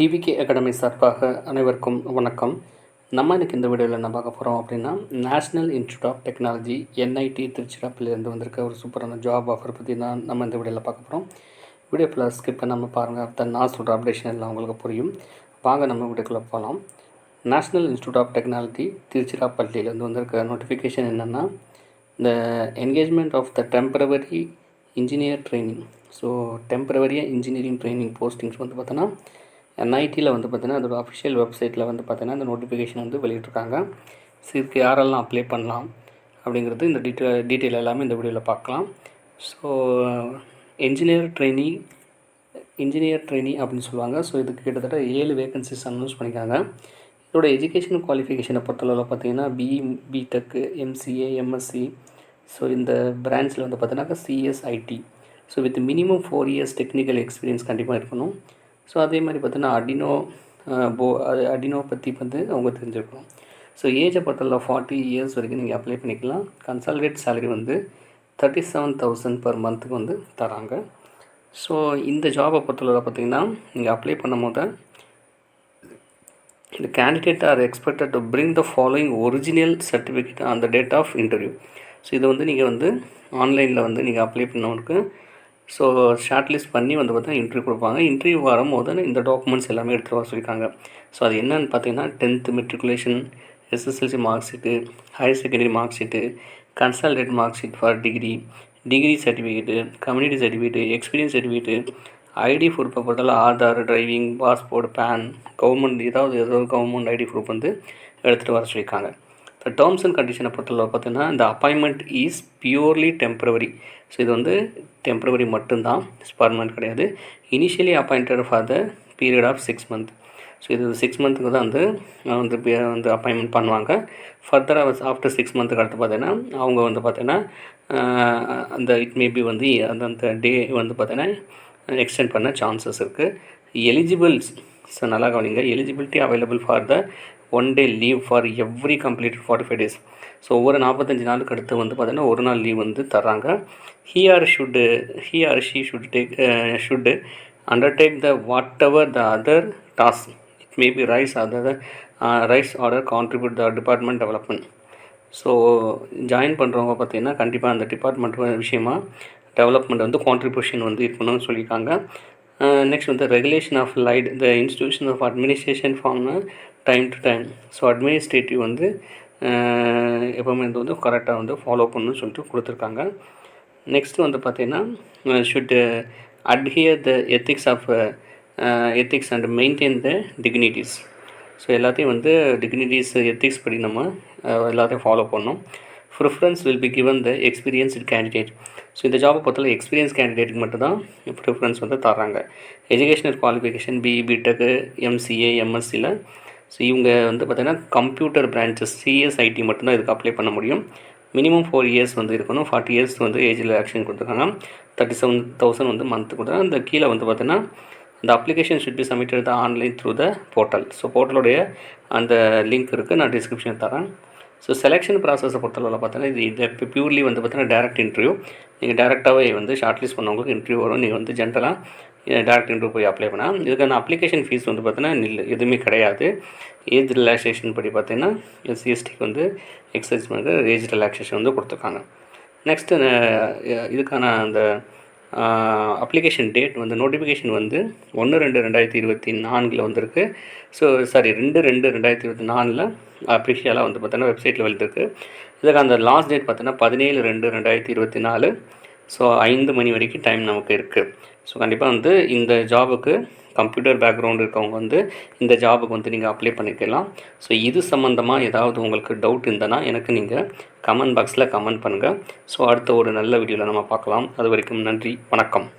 TVK academy சார்பாக அனைவருக்கும் வணக்கம். நம்ம இன்றைக்கி இந்த வீடியோவில் என்ன பார்க்க போகிறோம் அப்படின்னா, national institute of technology NIT திருச்சிராப்பள்ளியிலேருந்து வந்திருக்க ஒரு சூப்பரான ஜாப் ஆஃபர் பற்றி தான் நம்ம இந்த வீடியோவில் பார்க்க போகிறோம். வீடியோ ப்ளஸ் ஸ்கிப் பண்ணாமல் பாருங்கள். அப்போ நான் சொல்கிற அப்டேஷன் எல்லாம் உங்களுக்கு புரியும். வாங்க நம்ம வீடியோக்குள்ளே போகலாம். நேஷ்னல் இன்ஸ்டியூட் ஆஃப் டெக்னாலஜி திருச்சிராப்பள்ளியிலேருந்து வந்திருக்க நோட்டிஃபிகேஷன் என்னென்னா, இந்த engagement of the temporary engineer training. So டெம்பரவரியாக இன்ஜினியரிங் ட்ரைனிங் போஸ்டிங்ஸ் வந்து பார்த்தோன்னா NITயில் வந்து பார்த்தீங்கன்னா அதோட அஃபிஷியல் வெப்சைட்டில் வந்து பார்த்தீங்கன்னா இந்த நோட்டிஃபிகேஷன் வந்து வெளியிட்ருக்காங்க. ஸோ இதுக்கு யாரெல்லாம் அப்ளை பண்ணலாம் அப்படிங்கிறது இந்த டீட்டெயில் எல்லாமே இந்த வீடியோவில் பார்க்கலாம். ஸோ இன்ஜினியர் ட்ரெயினி அப்படின்னு சொல்லுவாங்க. ஸோ இதுக்கு கிட்டத்தட்ட 7 வேகன்சிஸ் அனௌன்ஸ் பண்ணியிருக்காங்க. இதோட எஜுகேஷன் குவாலிஃபிகேஷனை பொறுத்தளவில் பார்த்தீங்கன்னா BTech, MCA, MSc. ஸோ இந்த பிரான்ச்சில் வந்து பார்த்தீங்கன்னாக்கா CSIT. So with minimum 4 years technical experience கண்டிப்பாக இருக்கணும். ஸோ அதே மாதிரி பார்த்தீங்கன்னா அடினோ பற்றி வந்து அவங்க தெரிஞ்சுருக்கணும். ஸோ ஏஜை பொறுத்தவரை 40 இயர்ஸ் வரைக்கும் நீங்கள் அப்ளை பண்ணிக்கலாம். கன்சால்டேட் சேலரி வந்து 37,000 per மந்த்துக்கு வந்து தராங்க. ஸோ இந்த ஜாபை பொறுத்தவரை பார்த்திங்கன்னா நீங்கள் அப்ளை பண்ணும் போது இந்த candidate are expected to bring the following original certificate on the date of interview. So இதை வந்து நீங்கள் வந்து ஆன்லைனில் வந்து நீங்கள் அப்ளை பண்ணவங்களுக்கு ஸோ ஷார்ட் லிஸ்ட் பண்ணி வந்து பார்த்தீங்கன்னா இன்டர்வியூ கொடுப்பாங்க. இன்டர்வியூ வரும்போது இந்த டாக்குமெண்ட்ஸ் எல்லாமே எடுத்துகிட்டு வர சொல்லியிருக்காங்க. ஸோ அது என்னென்னு பார்த்தீங்கன்னா 10th matriculation, SSLC mark sheet, higher secondary mark sheet, consolidated mark sheet for degree certificate, community certificate, experience certificate, ID proof பொறுத்தவரை Aadhaar, driving, passport, PAN, government ஏதோ கவர்மெண்ட் ஐடி ப்ரூஃப் வந்து எடுத்துகிட்டு வர சொல்லியிருக்காங்க. இப்போ டேர்ம்ஸ் அண்ட் கண்டிஷனை பொறுத்தவரை பார்த்தீங்கன்னா இந்த appointment is purely temporary. So இது வந்து டெம்பரவரி மட்டும்தான், பர்மனெண்ட் கிடையாது. Initially appointed for the period of 6 months. So இது 6 months தான் வந்து அப்பாயின்மெண்ட் பண்ணுவாங்க. ஃபர்தராக ஆஃப்டர் 6 months அடுத்து பார்த்தீங்கன்னா அவங்க வந்து பார்த்தீங்கன்னா அந்த இட் மேபி வந்து அந்த டே வந்து பார்த்தீங்கன்னா எக்ஸ்டெண்ட் பண்ண சான்சஸ் இருக்குது. எலிஜிபிள்ஸ், ஸோ நல்லா கவனிங்க, eligibility available for the 1 day leave for every completed 45 days. So ஒவ்வொரு 45 நாளுக்கு அடுத்து வந்து பார்த்தீங்கன்னா ஒரு நாள் லீவ் வந்து தர்றாங்க. he or she should undertake the whatever the other task. It may be rise order contribute the department development. So join பண்ணுறவங்க பார்த்தீங்கன்னா கண்டிப்பாக அந்த டிபார்ட்மெண்ட் விஷயமா டெவலப்மெண்ட் வந்து கான்ட்ரிபியூஷன் வந்து இருக்கணும்னு சொல்லியிருக்காங்க. நெக்ஸ்ட் வந்து regulation of light the institution of administration from time to time. So administrative வந்து எப்போவுமே வந்து கரெக்டாக வந்து ஃபாலோ பண்ணணும்னு சொல்லிட்டு கொடுத்துருக்காங்க. நெக்ஸ்ட்டு வந்து பார்த்திங்கன்னா should adhere the ethics and maintain the dignities. So எல்லாத்தையும் வந்து டிக்னிட்டிஸ் எத்திக்ஸ் படி நம்ம எல்லாத்தையும் ஃபாலோ பண்ணணும். Preference will be given the experienced candidate. So இந்த ஜாபை பொறுத்தவரை எக்ஸ்பீரியன்ஸ் கேண்டிடேட்டுக்கு மட்டும் தான் ப்ரிஃபரன்ஸ் வந்து தராங்க. எஜுகேஷனல் குவாலிஃபிகேஷன் BTech, MCA, MScல. ஸோ இவங்க வந்து பார்த்திங்கன்னா கம்ப்யூட்டர் பிரான்ச்சஸ் CSIT மட்டும்தான் இதுக்கு அப்ளை பண்ண முடியும். மினிமம் 4 இயர்ஸ் வந்து இருக்கணும். 40 இயர்ஸ் வந்து ஏஜ் ரிலாக்ஷன் கொடுத்துருக்காங்க. 37,000 வந்து மந்த்து கொடுத்துருக்காங்க. அந்த கீழே வந்து பார்த்தீங்கன்னா இந்த application should be submitted the online through the portal. So போர்ட்டலுடைய அந்த லிங்க் இருக்குது, நான் டிஸ்கிரிப்ஷன் தரேன். ஸோ செலெக்ஷன் ப்ராசஸை பொறுத்தளவில் பார்த்தீங்கன்னா இது பியூர்லி வந்து பார்த்தீங்கன்னா டேரக்ட் இன்டர்வியூ. நீங்கள் டேரெக்டாகவே வந்து ஷார்ட் லிஸ்ட் பண்ணவங்களுக்கு இன்டர்வியூ வரும். நீங்கள் வந்து ஜென்ரலாக டேரக்ட் இன்டர்வியூ போய் அப்ளை பண்ணால் இதுக்கான அப்ளிகேஷன் ஃபீஸ் வந்து பார்த்தீங்கன்னா எதுவுமே கிடையாது. ஏஜ் ரிலாக்ஸேஷன் படி பார்த்தீங்கன்னா SC/STக்கு வந்து எக்ஸசைஸ் வந்து ஏஜ் ரிலாக்ஸேஷன் வந்து கொடுத்துருக்காங்க. நெக்ஸ்ட்டு இதுக்கான அந்த அப்ளிகேஷன் டேட் வந்து நோட்டிஃபிகேஷன் வந்து 1/2/2024 வந்திருக்கு. ஸோ 2/2/2024 அஃபிஷியலாக வந்து பார்த்தீங்கன்னா வெப்சைட்டில் வெளியிருக்கு. இதுக்கு அந்த லாஸ்ட் டேட் பார்த்தீங்கன்னா 17/2/2024. ஸோ 5 மணி வரைக்கும் டைம் நமக்கு இருக்குது. ஸோ கண்டிப்பாக வந்து இந்த ஜாபுக்கு கம்ப்யூட்டர் பேக்ரவுண்ட் இருக்கவங்க வந்து இந்த ஜாபுக்கு வந்து நீங்கள் அப்ளை பண்ணிக்கலாம். ஸோ இது சம்மந்தமாக ஏதாவது உங்களுக்கு டவுட் இருந்ததுன்னா எனக்கு நீங்கள் கமெண்ட் பாக்ஸில் கமெண்ட் பண்ணுங்கள். ஸோ அடுத்த ஒரு நல்ல வீடியோவில் நம்ம பார்க்கலாம். அது வரைக்கும் நன்றி, வணக்கம்.